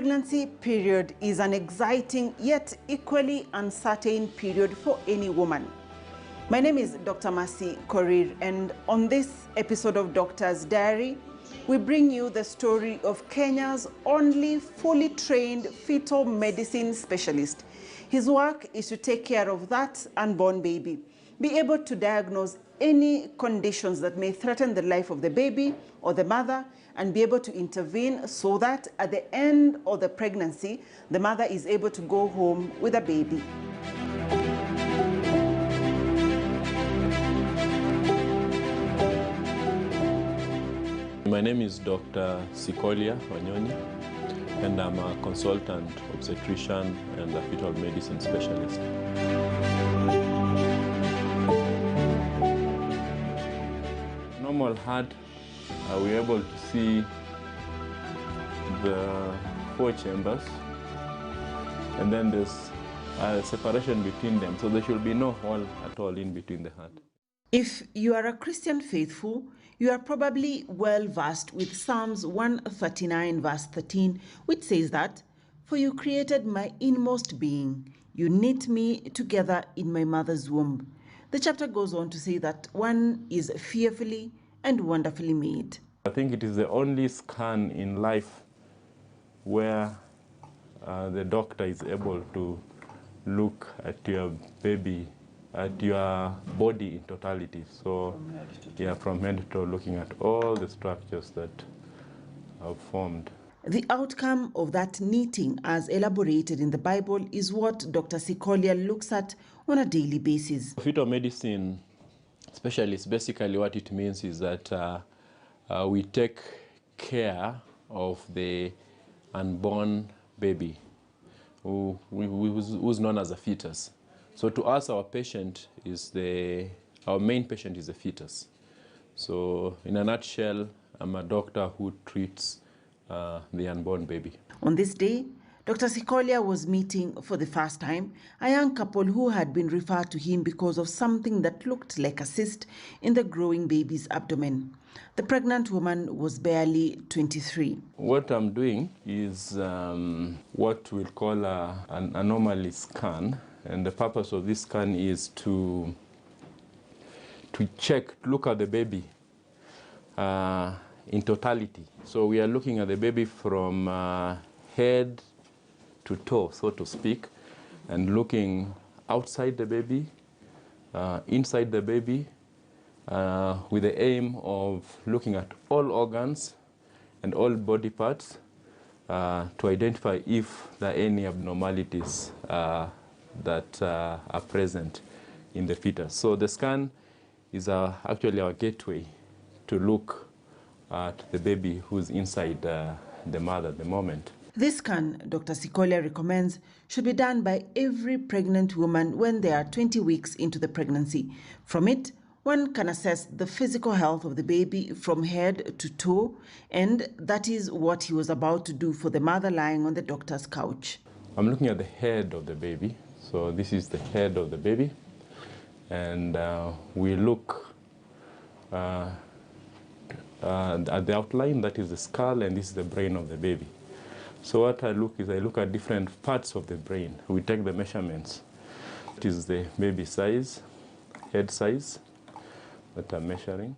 pregnancy period is an exciting yet equally uncertain period for any woman. My name is Dr. Mercy Korir, and on this episode of Doctor's Diary, we bring you the story of Kenya's only fully trained fetal medicine specialist. His work is to take care of that unborn baby, be able to diagnose any conditions that may threaten the life of the baby or the mother, and be able to intervene so that at the end of the pregnancy, the mother is able to go home with a baby. My name is Dr. Sikolia Wanyonyi, and I'm a consultant obstetrician and a fetal medicine specialist. Normal heart, we're able to see the 4 chambers, and then there's a separation between them, so there should be no hole at all in between the heart. If you are a Christian faithful, you are probably well versed with Psalms 139 verse 13, which says that, "For you created my inmost being, you knit me together in my mother's womb." The chapter goes on to say that one is fearfully and wonderfully made. I think it is the only scan in life where the doctor is able to look at your baby, at your body in totality. So, from head to toe, looking at all the structures that have formed. The outcome of that knitting, as elaborated in the Bible, is what Dr. Sikolia looks at on a daily basis. Fetal medicine specialist, basically what it means is that we take care of the unborn baby who's known as a fetus. So to us, our main patient is the fetus. So in a nutshell, I'm a doctor who treats the unborn baby. On this day, Dr. Sikolia was meeting for the first time a young couple who had been referred to him because of something that looked like a cyst in the growing baby's abdomen. The pregnant woman was barely 23. What I'm doing is what we'll call an anomaly scan. And the purpose of this scan is to look at the baby in totality. So we are looking at the baby from head to toe, so to speak, and looking outside the baby, inside the baby, with the aim of looking at all organs and all body parts to identify if there are any abnormalities that are present in the fetus. So the scan is actually our gateway to look at the baby who's inside the mother at the moment. This scan, Dr. Sikolia recommends, should be done by every pregnant woman when they are 20 weeks into the pregnancy. From it, one can assess the physical health of the baby from head to toe, and that is what he was about to do for the mother lying on the doctor's couch. I'm looking at the head of the baby. So this is the head of the baby, and we look at the outline, that is the skull, and this is the brain of the baby. So what I look at different parts of the brain. We take the measurements. It is the baby size, head size that I'm measuring.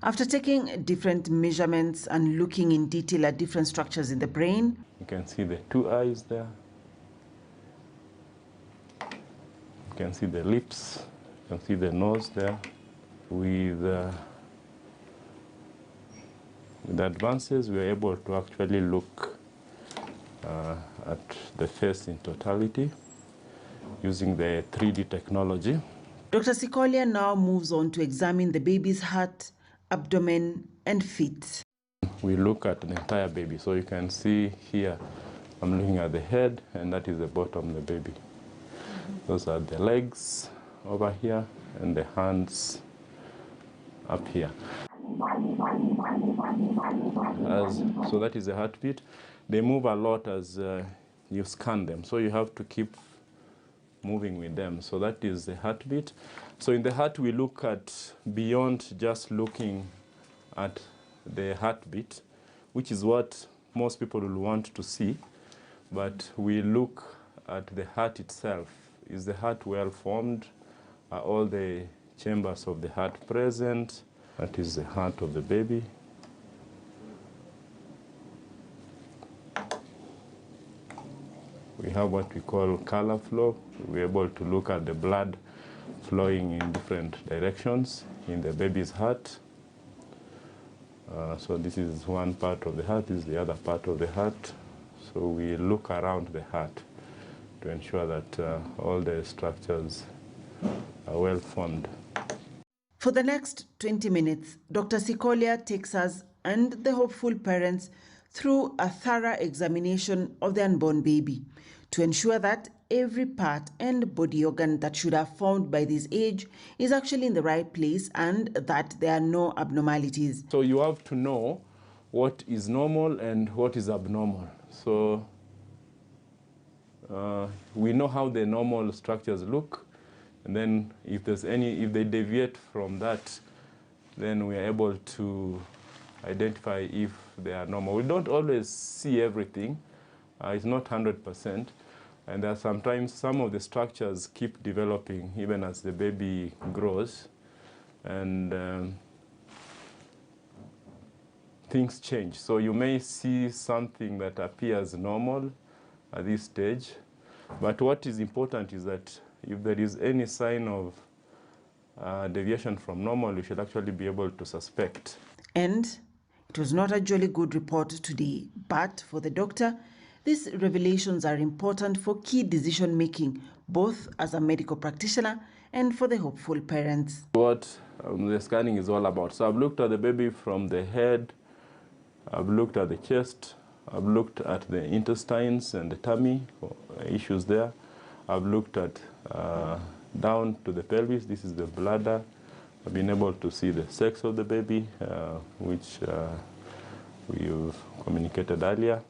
After taking different measurements and looking in detail at different structures in the brain, you can see the 2 eyes there. You can see the lips, you can see the nose there. With the advances, we are able to actually look at the face in totality using the 3D technology. Dr. Sikolia now moves on to examine the baby's heart, abdomen, and feet. We look at the entire baby. So you can see here, I'm looking at the head, and that is the bottom of the baby. Those are the legs over here and the hands up here. So that is the heartbeat. They move a lot as you scan them, so you have to keep moving with them. So that is the heartbeat. So in the heart, we look at beyond just looking at the heartbeat, which is what most people will want to see. but we look at the heart itself. Is the heart well formed? Are all the chambers of the heart present? That is the heart of the baby. We have what we call color flow. We're able to look at the blood flowing in different directions in the baby's heart. So this is one part of the heart, this is the other part of the heart. So we look around the heart to ensure that all the structures are well formed. For the next 20 minutes, Dr. Sikolia takes us and the hopeful parents through a thorough examination of the unborn baby to ensure that every part and body organ that should have formed by this age is actually in the right place and that there are no abnormalities. So you have to know what is normal and what is abnormal. So we know how the normal structures look, and then if they deviate from that, then we are able to identify if they are normal. We don't always see everything. It's not 100%. And there are sometimes some of the structures keep developing even as the baby grows. And things change. So you may see something that appears normal at this stage. But what is important is that if there is any sign of deviation from normal, you should actually be able to suspect. And it was not a jolly good report today, but for the doctor, these revelations are important for key decision making, both as a medical practitioner and for the hopeful parents. What the scanning is all about. So I've looked at the baby from the head, I've looked at the chest, I've looked at the intestines and the tummy, issues there. I've looked at down to the pelvis, this is the bladder. I've been able to see the sex of the baby, which we've communicated earlier.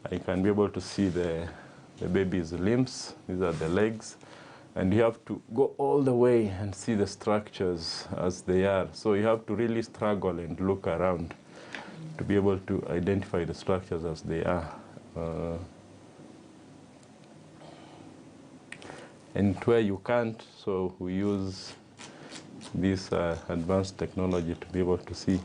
I can be able to see the baby's limbs, these are the legs. And you have to go all the way and see the structures as they are. So you have to really struggle and look around to be able to identify the structures as they are. And where you can't, so we use this advanced technology to be able to see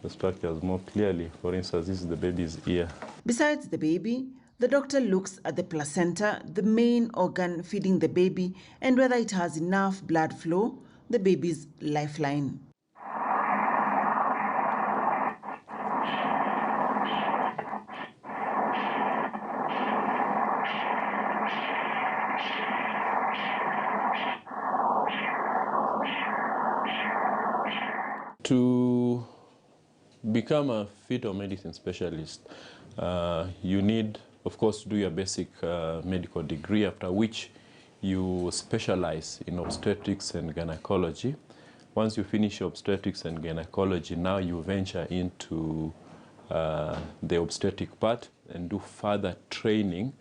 the structures more clearly. For instance, this is the baby's ear. Besides the baby, the doctor looks at the placenta, the main organ feeding the baby, and whether it has enough blood flow, the baby's lifeline. To become a fetal medicine specialist, you need, of course, to do your basic medical degree, after which you specialize in obstetrics and gynecology. Once you finish obstetrics and gynecology, now you venture into the obstetric part and do further training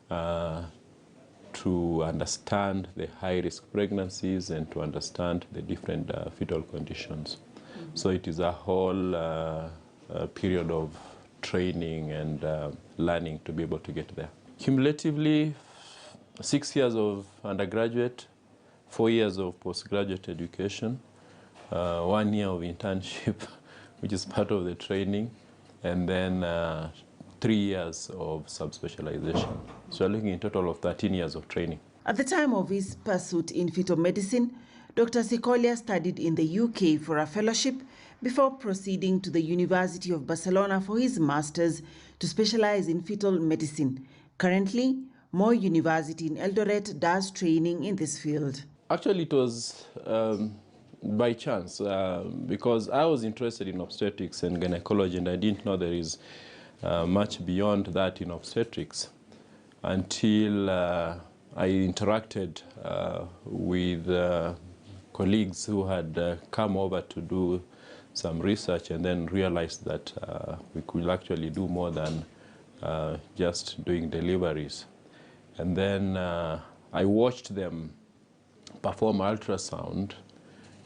to understand the high-risk pregnancies and to understand the different fetal conditions. So it is a whole period of training and learning to be able to get there. Cumulatively, 6 years of undergraduate, 4 years of postgraduate education, 1 year of internship, which is part of the training, and then 3 years of subspecialization. So we're looking in total of 13 years of training. At the time of his pursuit in fetal medicine, Dr. Sikolia studied in the UK for a fellowship before proceeding to the University of Barcelona for his master's to specialize in fetal medicine. Currently, Moy University in Eldoret does training in this field. Actually, it was by chance because I was interested in obstetrics and gynecology, and I didn't know there is much beyond that in obstetrics until I interacted with colleagues who had come over to do some research and then realized that we could actually do more than just doing deliveries. And then I watched them perform ultrasound,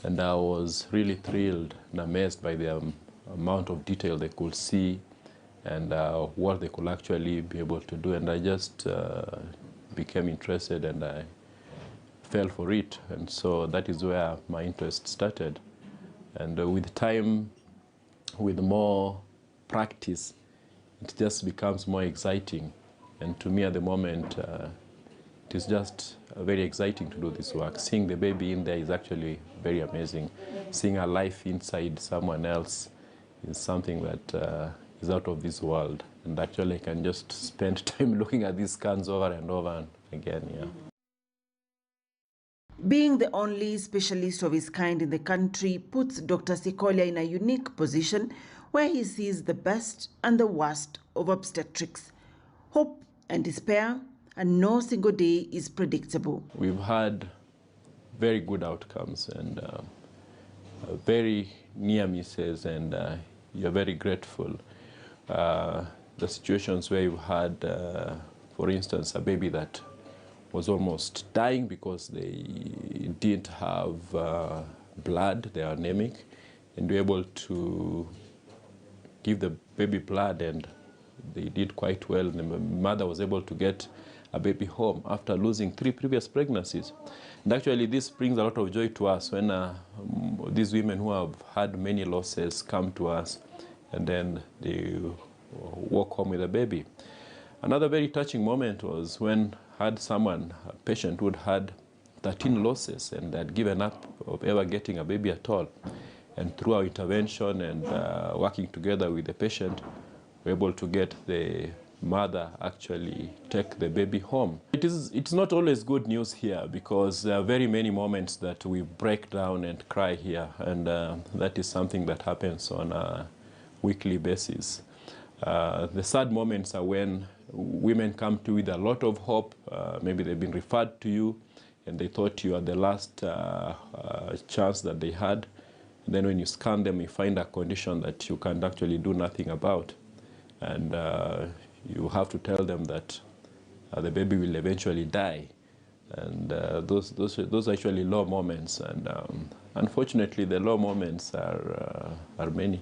and I was really thrilled and amazed by the amount of detail they could see and what they could actually be able to do. And I just became interested, and I fell for it. And so that is where my interest started. And with time, with more practice, it just becomes more exciting. And to me at the moment, it is just very exciting to do this work. Seeing the baby in there is actually very amazing. Seeing a life inside someone else is something that is out of this world. And actually I can just spend time looking at these scans over and over again, yeah. Being the only specialist of his kind in the country puts Dr. Sikolia in a unique position where he sees the best and the worst of obstetrics. Hope and despair, and no single day is predictable. We've had very good outcomes and very near misses, and you're very grateful. The situations where you had, for instance, a baby that was almost dying because they didn't have blood, they are anemic, and we were able to give the baby blood, and they did quite well. The mother was able to get a baby home after losing 3 previous pregnancies. And actually this brings a lot of joy to us when these women who have had many losses come to us, and then they walk home with a baby. Another very touching moment was when a patient who had 13 losses and had given up of ever getting a baby at all. And through our intervention and working together with the patient, we're able to get the mother actually take the baby home. It's not always good news here, because there are very many moments that we break down and cry here, and that is something that happens on a weekly basis. The sad moments are when women come to you with a lot of hope. Maybe they've been referred to you and they thought you are the last chance that they had. And then when you scan them, you find a condition that you can't actually do nothing about. And you have to tell them that the baby will eventually die. And those are actually low moments. And unfortunately, the low moments are many.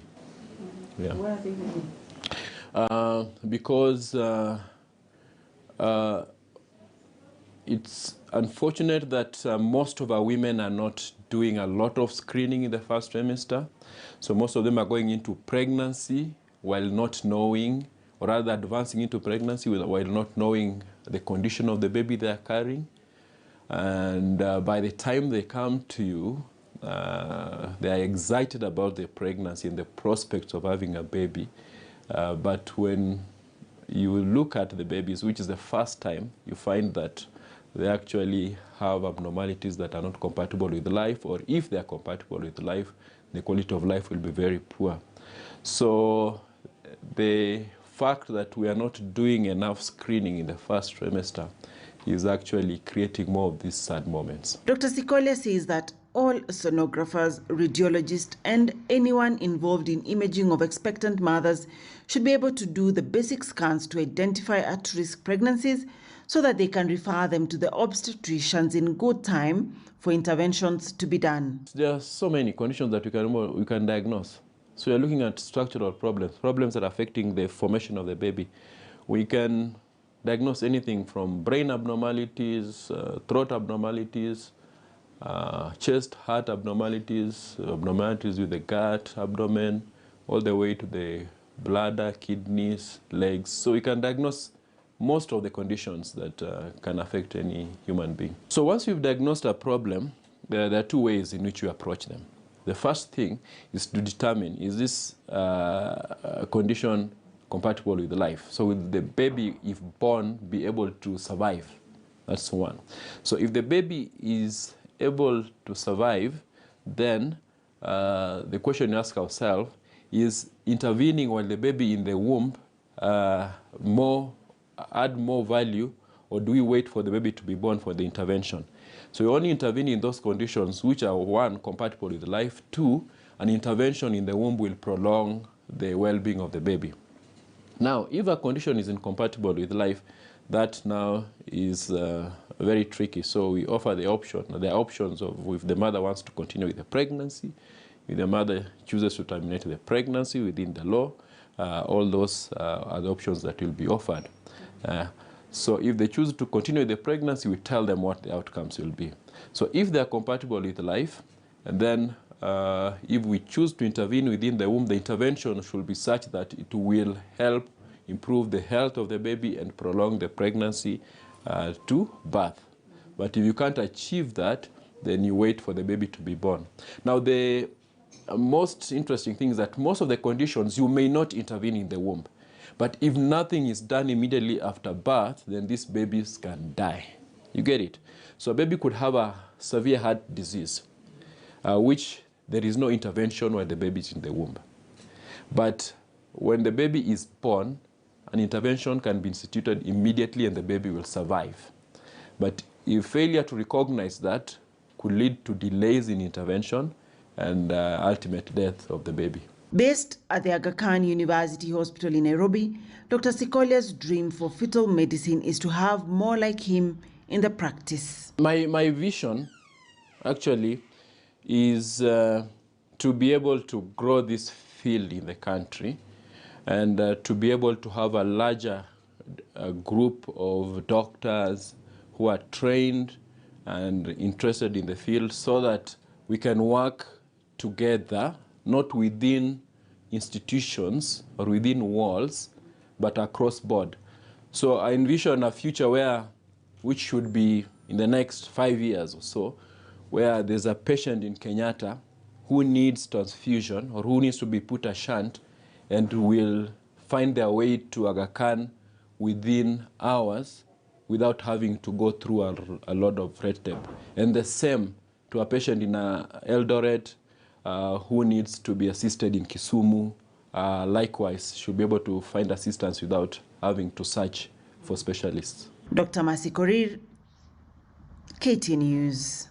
Yeah. Where are they many? Because it's unfortunate that most of our women are not doing a lot of screening in the first trimester. So most of them are going into pregnancy while not knowing, or rather advancing into pregnancy while not knowing the condition of the baby they are carrying. And by the time they come to you, they are excited about the pregnancy and the prospects of having a baby. But when you look at the babies, which is the first time, you find that they actually have abnormalities that are not compatible with life, or if they are compatible with life, the quality of life will be very poor. So the fact that we are not doing enough screening in the first trimester is actually creating more of these sad moments. Dr. Sikolia says that all sonographers, radiologists, and anyone involved in imaging of expectant mothers should be able to do the basic scans to identify at-risk pregnancies so that they can refer them to the obstetricians in good time for interventions to be done. There are so many conditions that we can diagnose. So you're looking at structural problems that are affecting the formation of the baby. We can diagnose anything from brain abnormalities, throat abnormalities, chest, heart abnormalities, abnormalities with the gut, abdomen, all the way to the bladder, kidneys, legs. So we can diagnose most of the conditions that can affect any human being. So once you've diagnosed a problem, there are 2 ways in which you approach them. The first thing is to determine, is this condition compatible with life? So will the baby, if born, be able to survive? That's one. So if the baby is able to survive, then the question you ask ourselves is intervening while the baby in the womb add more value, or do we wait for the baby to be born for the intervention? So we only intervene in those conditions which are 1, compatible with life, 2, an intervention in the womb will prolong the well-being of the baby. Now, if a condition is incompatible with life, that now is very tricky. So we offer the option. There are options of if the mother wants to continue with the pregnancy, if the mother chooses to terminate the pregnancy within the law, all those are the options that will be offered. So if they choose to continue the pregnancy, we tell them what the outcomes will be. So if they are compatible with life, and then if we choose to intervene within the womb, the intervention should be such that it will help improve the health of the baby and prolong the pregnancy to birth. But if you can't achieve that, then you wait for the baby to be born. Now, the most interesting thing is that most of the conditions, you may not intervene in the womb. But if nothing is done immediately after birth, then these babies can die. You get it? So a baby could have a severe heart disease, which there is no intervention when the baby is in the womb. But when the baby is born, an intervention can be instituted immediately and the baby will survive. But if failure to recognize that could lead to delays in intervention and ultimate death of the baby. Based at the Aga Khan University Hospital in Nairobi, Dr. Sikolia's dream for fetal medicine is to have more like him in the practice. My vision actually is to be able to grow this field in the country and to be able to have a larger group of doctors who are trained and interested in the field so that we can work together, not within institutions or within walls, but across board. So I envision a future which should be in the next 5 years or so, where there's a patient in Kenyatta who needs transfusion or who needs to be put a shunt and will find their way to Aga Khan within hours without having to go through a lot of red tape. And the same to a patient in Eldoret who needs to be assisted in Kisumu. Likewise, should be able to find assistance without having to search for specialists. Dr. Mercy Korir, KT News.